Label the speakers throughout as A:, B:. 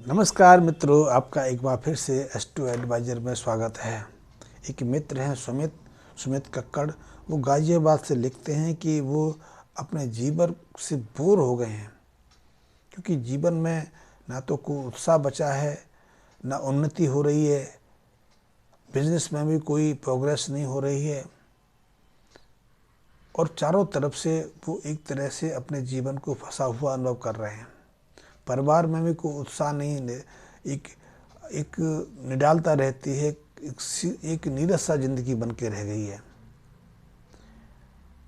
A: नमस्कार मित्रों, आपका एक बार फिर से S2 एडवाइज़र में स्वागत है। एक मित्र हैं सुमित कक्कड़। वो गाज़ियाबाद से लिखते हैं कि वो अपने जीवन से बोर हो गए हैं, क्योंकि जीवन में ना तो कोई उत्साह बचा है, ना उन्नति हो रही है, बिजनेस में भी कोई प्रोग्रेस नहीं हो रही है और चारों तरफ से वो एक तरह से अपने जीवन को फंसा हुआ अनुभव कर रहे हैं। परिवार में भी कोई उत्साह नहीं, एक एक निडालता रहती है, एक नीरस सा जिंदगी बन के रह गई है।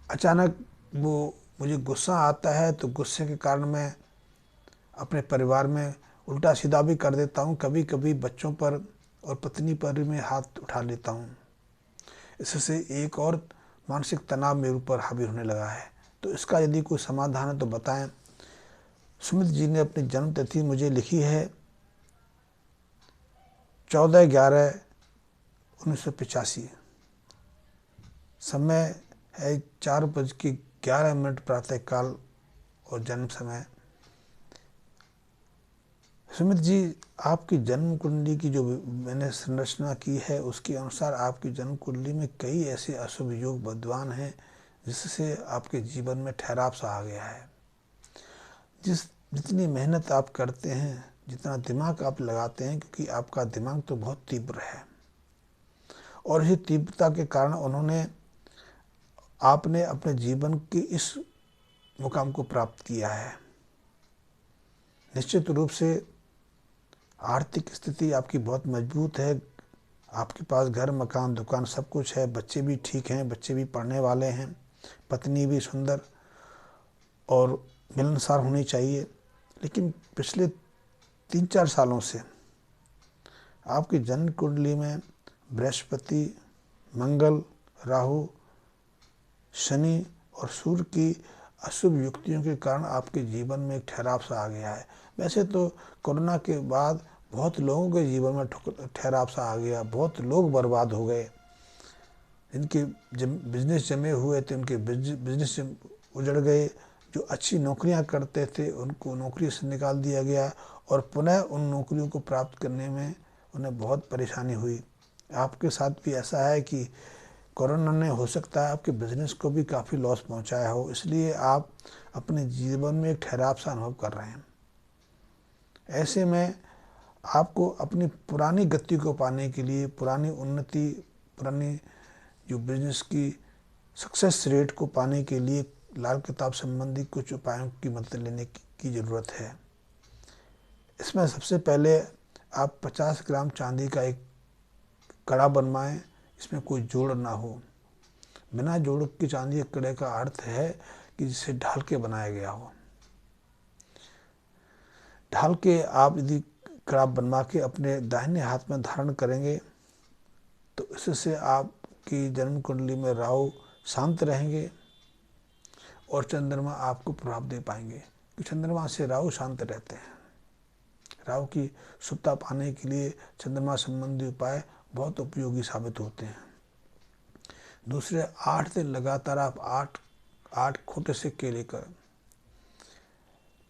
A: अचानक वो मुझे गुस्सा आता है तो गुस्से के कारण मैं अपने परिवार में उल्टा सीधा भी कर देता हूँ। कभी कभी बच्चों पर और पत्नी पर मैं हाथ उठा लेता हूँ। इससे एक और मानसिक तनाव मेरे ऊपर हावी होने लगा है। तो इसका यदि कोई समाधान है तो बताएं। सुमित जी ने अपनी जन्म तिथि मुझे लिखी है 14/11/1985। समय है 4:11 प्रातःकाल और जन्म समय। सुमित जी, आपकी जन्म कुंडली की जो मैंने संरचना की है उसके अनुसार आपकी जन्म कुंडली में कई ऐसे अशुभ योग विद्यमान हैं जिससे आपके जीवन में ठहराव सा आ गया है। जितनी मेहनत आप करते हैं, जितना दिमाग आप लगाते हैं, क्योंकि आपका दिमाग तो बहुत तीव्र है और इसी तीव्रता के कारण आपने अपने जीवन के इस मुकाम को प्राप्त किया है। निश्चित रूप से आर्थिक स्थिति आपकी बहुत मजबूत है। आपके पास घर, मकान, दुकान सब कुछ है। बच्चे भी ठीक हैं, बच्चे भी पढ़ने वाले हैं। पत्नी भी सुंदर और मिलनसार होनी चाहिए। लेकिन पिछले 3-4 सालों से आपकी जन्म कुंडली में बृहस्पति, मंगल, राहु, शनि और सूर्य की अशुभ युक्तियों के कारण आपके जीवन में एक ठहराव सा आ गया है। वैसे तो कोरोना के बाद बहुत लोगों के जीवन में ठहराव सा आ गया। बहुत लोग बर्बाद हो गए। जिनके बिजनेस जमे हुए थे उनके बिजनेस उजड़ गए। जो अच्छी नौकरियां करते थे उनको नौकरी से निकाल दिया गया और पुनः उन नौकरियों को प्राप्त करने में उन्हें बहुत परेशानी हुई। आपके साथ भी ऐसा है कि कोरोना ने हो सकता है आपके बिजनेस को भी काफ़ी लॉस पहुंचाया हो, इसलिए आप अपने जीवन में एक ठहराव सा अनुभव कर रहे हैं। ऐसे में आपको अपनी पुरानी गति को पाने के लिए, पुरानी उन्नति, पुरानी जो बिजनेस की सक्सेस रेट को पाने के लिए लाल किताब संबंधी कुछ उपायों की मदद लेने की ज़रूरत है। इसमें सबसे पहले आप 50 ग्राम चांदी का एक कड़ा बनवाएं। इसमें कोई जोड़ ना हो। बिना जोड़ की चांदी के कड़े का अर्थ है कि जिसे ढाल के बनाया गया हो। ढाल के आप यदि कड़ा बनवा के अपने दाहिने हाथ में धारण करेंगे तो इससे आपकी जन्म कुंडली में राहु शांत रहेंगे और चंद्रमा आपको प्रभाव दे पाएंगे। कि चंद्रमा से राहु शांत रहते हैं। राहु की शुभता पाने के लिए चंद्रमा संबंधी उपाय बहुत उपयोगी साबित होते हैं। दूसरे, 8 दिन लगातार आप आठ खोटे सिक्के लेकर,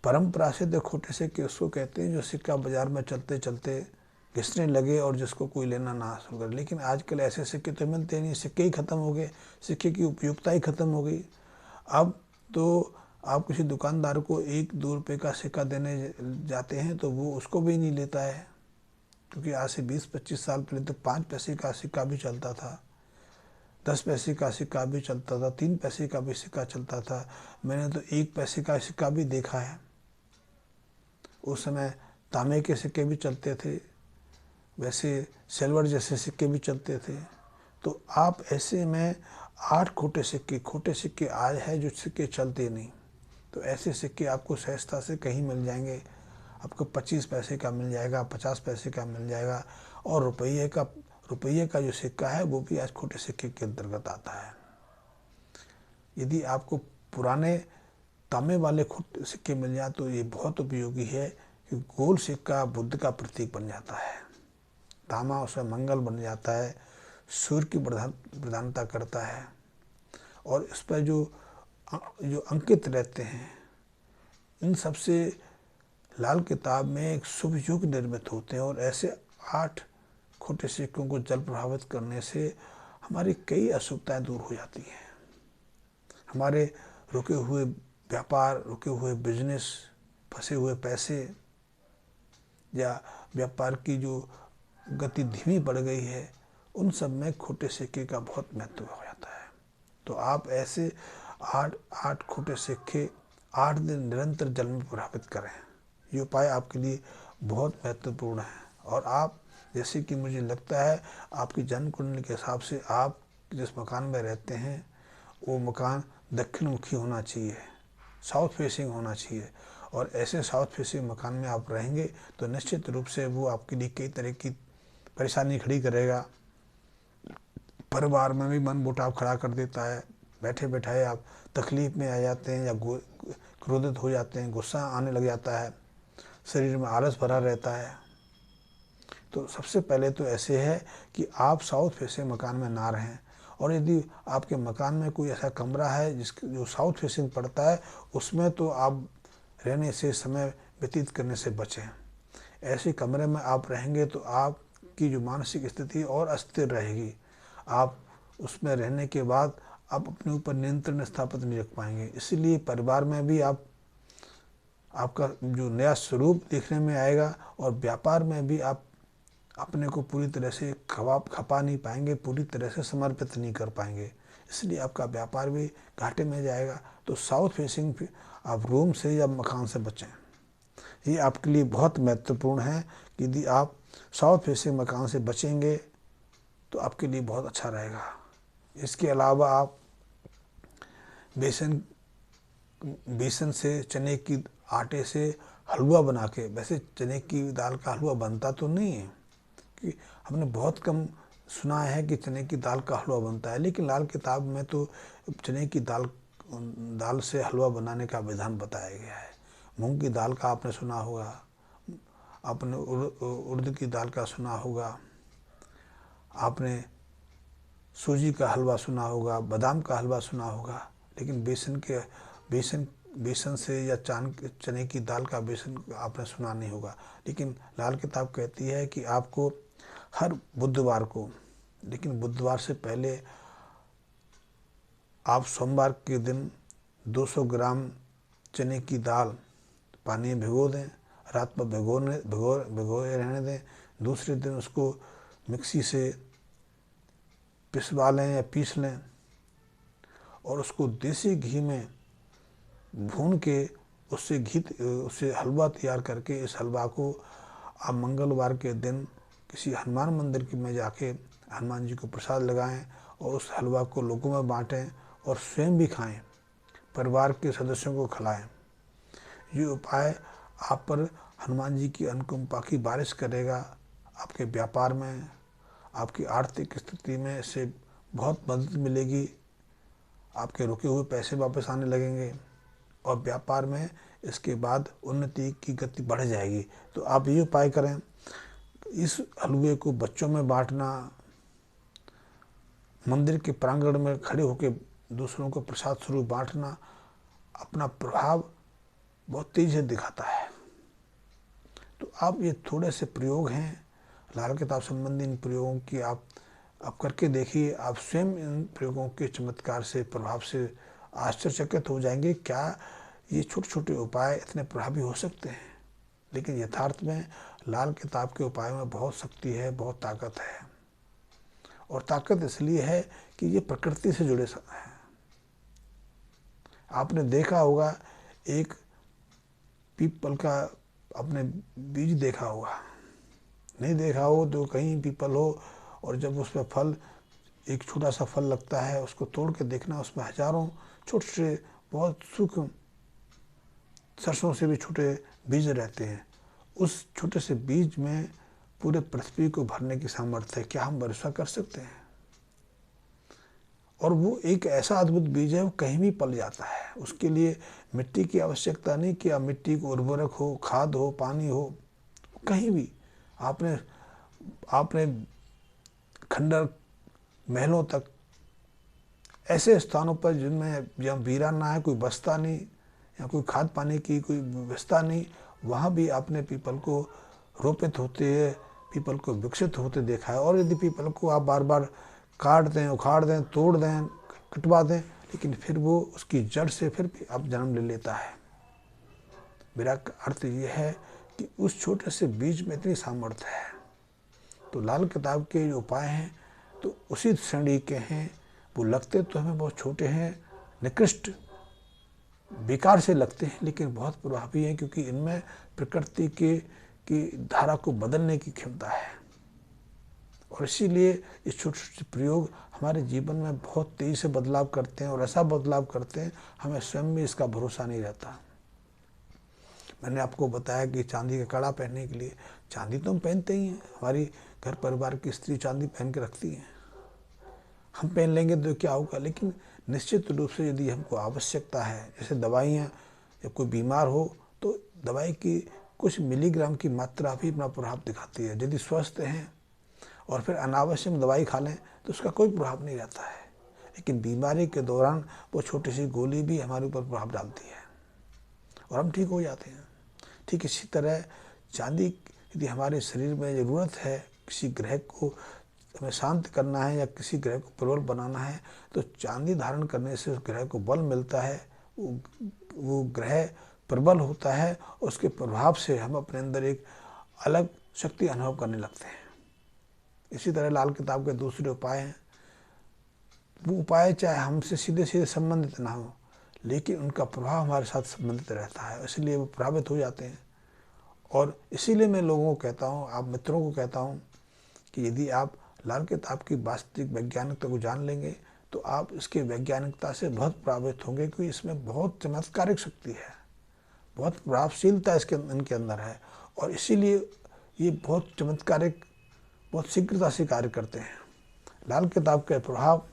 A: परंपरा सिद्ध खोटे सिक्के उसको कहते हैं जो सिक्का बाजार में चलते चलते घिसने लगे और जिसको कोई लेना ना शुरू करे। लेकिन आजकल ऐसे सिक्के तो मिलते नहीं, सिक्के ही खत्म हो गए, सिक्के की उपयोगिता ही खत्म हो गई। अब तो आप किसी दुकानदार को 1-2 रुपये का सिक्का देने जाते हैं तो वो उसको भी नहीं लेता है, क्योंकि आज से 20-25 साल पहले तो 5 पैसे का सिक्का भी चलता था, 10 पैसे का सिक्का भी चलता था, 3 पैसे का भी सिक्का चलता था। मैंने तो 1 पैसे का सिक्का भी देखा है। उस समय तांबे के सिक्के भी चलते थे, वैसे सिल्वर जैसे सिक्के भी चलते थे। तो आप ऐसे में 8 खोटे सिक्के आज है जो सिक्के चलते नहीं। तो ऐसे सिक्के आपको सहजता से कहीं मिल जाएंगे। आपको 25 पैसे का मिल जाएगा, 50 पैसे का मिल जाएगा। और रुपये का जो सिक्का है वो भी आज खोटे सिक्के के अंतर्गत आता है। यदि आपको पुराने तांबे वाले खोटे सिक्के मिल जाए तो ये बहुत उपयोगी है, कि गोल सिक्का बुद्ध का प्रतीक बन जाता है। तांबा उसमें मंगल बन जाता है, सूर्य की प्रधानता करता है और इस पर जो अंकित रहते हैं इन सबसे लाल किताब में एक शुभ युग निर्मित होते हैं और ऐसे 8 खोटे सिक्कों को जल प्रभावित करने से हमारी कई अशुभताएं दूर हो जाती हैं। हमारे रुके हुए व्यापार, रुके हुए बिजनेस, फंसे हुए पैसे या व्यापार की जो गति धीमी पड़ गई है, उन सब में खोटे सिक्के का बहुत महत्व हो जाता है। तो आप ऐसे 8 खोटे सिक्के 8 दिन निरंतर जल में प्रभावित करें। ये उपाय आपके लिए बहुत महत्वपूर्ण है। और आप, जैसे कि मुझे लगता है, आपकी जन्म कुंडली के हिसाब से आप जिस मकान में रहते हैं वो मकान दक्षिण मुखी होना चाहिए, साउथ फेसिंग होना चाहिए। और ऐसे साउथ फेसिंग मकान में आप रहेंगे तो निश्चित रूप से वो आपके लिए कई तरह की परेशानी खड़ी करेगा। परिवार में भी मन मुटाव खड़ा कर देता है। बैठे बैठाए आप तकलीफ में आ जाते हैं या क्रोधित हो जाते हैं, गुस्सा आने लग जाता है, शरीर में आलस भरा रहता है। तो सबसे पहले तो ऐसे है कि आप साउथ फेसिंग मकान में ना रहें। और यदि आपके मकान में कोई ऐसा कमरा है जो साउथ फेसिंग पड़ता है, उसमें तो आप रहने से, समय व्यतीत करने से बचें। ऐसे कमरे में आप रहेंगे तो आपकी जो मानसिक स्थिति और अस्थिर रहेगी। आप उसमें रहने के बाद आप अपने ऊपर नियंत्रण स्थापित नहीं रख पाएंगे। इसीलिए परिवार में भी आपका जो नया स्वरूप देखने में आएगा और व्यापार में भी आप अपने को पूरी तरह से खपा नहीं पाएंगे, पूरी तरह से समर्पित नहीं कर पाएंगे। इसलिए आपका व्यापार भी घाटे में जाएगा। तो साउथ फेसिंग आप रूम से या मकान से बचें। ये आपके लिए बहुत महत्वपूर्ण है कि यदि आप साउथ फेसिंग मकान से बचेंगे तो आपके लिए बहुत अच्छा रहेगा। इसके अलावा आप बेसन से, चने की आटे से हलवा बना के, वैसे चने की दाल का हलवा बनता तो नहीं है, कि हमने बहुत कम सुना है कि चने की दाल का हलवा बनता है, लेकिन लाल किताब में तो चने की दाल से हलवा बनाने का विधान बताया गया है। मूंग की दाल का आपने सुना होगा, आपने उड़द की दाल का सुना होगा, आपने सूजी का हलवा सुना होगा, बादाम का हलवा सुना होगा, लेकिन बेसन से या चने की दाल का बेसन आपने सुना नहीं होगा। लेकिन लाल किताब कहती है कि आपको हर बुधवार को, लेकिन बुधवार से पहले आप सोमवार के दिन 200 ग्राम चने की दाल पानी में भिगो दें, रात पर भिगोए रहने दें। दूसरे दिन उसको मिक्सी से पिसवा लें या पीस लें और उसको देसी घी में भून के उससे हलवा तैयार करके, इस हलवा को आप मंगलवार के दिन किसी हनुमान मंदिर में जाके हनुमान जी को प्रसाद लगाएं और उस हलवा को लोगों में बांटें और स्वयं भी खाएं, परिवार के सदस्यों को खिलाएं। ये उपाय आप पर हनुमान जी की अनुकंपा की बारिश करेगा। आपके व्यापार में, आपकी आर्थिक स्थिति में इससे बहुत मदद मिलेगी। आपके रुके हुए पैसे वापस आने लगेंगे और व्यापार में इसके बाद उन्नति की गति बढ़ जाएगी। तो आप ये उपाय करें। इस हलवे को बच्चों में बांटना, मंदिर के प्रांगण में खड़े होकर दूसरों को प्रसाद स्वरूप बांटना अपना प्रभाव बहुत तेजी से दिखाता है। तो आप ये थोड़े से प्रयोग हैं लाल किताब संबंधी, इन प्रयोगों की आप करके देखिए। आप स्वयं इन प्रयोगों के चमत्कार से, प्रभाव से आश्चर्यचकित हो जाएंगे। क्या ये छोटे छोटे उपाय इतने प्रभावी हो सकते हैं? लेकिन यथार्थ में लाल किताब के उपायों में बहुत शक्ति है, बहुत ताकत है। और ताकत इसलिए है कि ये प्रकृति से जुड़े हैं। आपने देखा होगा, एक पीपल का आपने बीज देखा होगा, नहीं देखा हो तो कहीं पीपल हो और जब उसमें फल, एक छोटा सा फल लगता है, उसको तोड़ के देखना, उसमें हजारों छोटे छोटे बहुत सूक्ष्म, सरसों से भी छोटे बीज रहते हैं। उस छोटे से बीज में पूरे पृथ्वी को भरने की सामर्थ्य है। क्या हम भरोसा कर सकते हैं? और वो एक ऐसा अद्भुत बीज है, वो कहीं भी पल जाता है। उसके लिए मिट्टी की आवश्यकता नहीं कि आप मिट्टी को उर्वरक हो, खाद हो, पानी हो, कहीं भी आपने खंडर महलों तक ऐसे स्थानों पर जिनमें जहाँ वीरान ना है, कोई बसता नहीं या कोई खाद पानी की कोई व्यवस्था नहीं, वहाँ भी आपने पीपल को रोपित होते, पीपल को विकसित होते देखा है। और यदि पीपल को आप बार बार काट दें, उखाड़ दें, तोड़ दें, कटवा दें, लेकिन फिर वो उसकी जड़ से फिर भी अब जन्म ले लेता है। मेरा अर्थ ये है कि उस छोटे से बीज में इतनी सामर्थ्य है। तो लाल किताब के जो उपाय हैं तो उसी श्रेणी के हैं। वो लगते तो हमें बहुत छोटे हैं, निकृष्ट, बेकार से लगते हैं, लेकिन बहुत प्रभावी हैं, क्योंकि इनमें प्रकृति की धारा को बदलने की क्षमता है। और इसीलिए इस छोटे छोटे प्रयोग हमारे जीवन में बहुत तेज़ी से बदलाव करते हैं, और ऐसा बदलाव करते हैं हमें स्वयं में इसका भरोसा नहीं रहता। मैंने आपको बताया कि चांदी का कड़ा पहनने के लिए, चांदी तो हम पहनते ही हैं, हमारी घर परिवार की स्त्री चांदी पहन के रखती हैं, हम पहन लेंगे तो क्या होगा। लेकिन निश्चित रूप से यदि हमको आवश्यकता है, जैसे दवाइयाँ, जब कोई बीमार हो तो दवाई की कुछ मिलीग्राम की मात्रा भी अपना प्रभाव दिखाती है। यदि स्वस्थ हैं और फिर अनावश्यक दवाई खा लें तो उसका कोई प्रभाव नहीं रहता है, लेकिन बीमारी के दौरान वो छोटी सी गोली भी हमारे ऊपर प्रभाव डालती है और हम ठीक हो जाते हैं। ठीक इसी तरह चांदी यदि हमारे शरीर में ज़रूरत है, किसी ग्रह को हमें शांत करना है या किसी ग्रह को प्रबल बनाना है, तो चांदी धारण करने से उस ग्रह को बल मिलता है, वो ग्रह प्रबल होता है, और उसके प्रभाव से हम अपने अंदर एक अलग शक्ति अनुभव करने लगते हैं। इसी तरह लाल किताब के दूसरे उपाय हैं। वो उपाय चाहे हमसे सीधे सीधे संबंधित ना हो, लेकिन उनका प्रभाव हमारे साथ संबंधित रहता है, इसलिए वो प्रभावित हो जाते हैं। और इसीलिए मैं लोगों को कहता हूँ, आप मित्रों को कहता हूँ कि यदि आप लाल किताब की वास्तविक वैज्ञानिकता को जान लेंगे तो आप इसके वैज्ञानिकता से बहुत प्रभावित होंगे, क्योंकि इसमें बहुत चमत्कारिक शक्ति है, बहुत प्रभावशीलता इनके अंदर है, और इसीलिए ये बहुत चमत्कारिक, बहुत शीघ्रता से कार्य करते हैं। लाल किताब का प्रभाव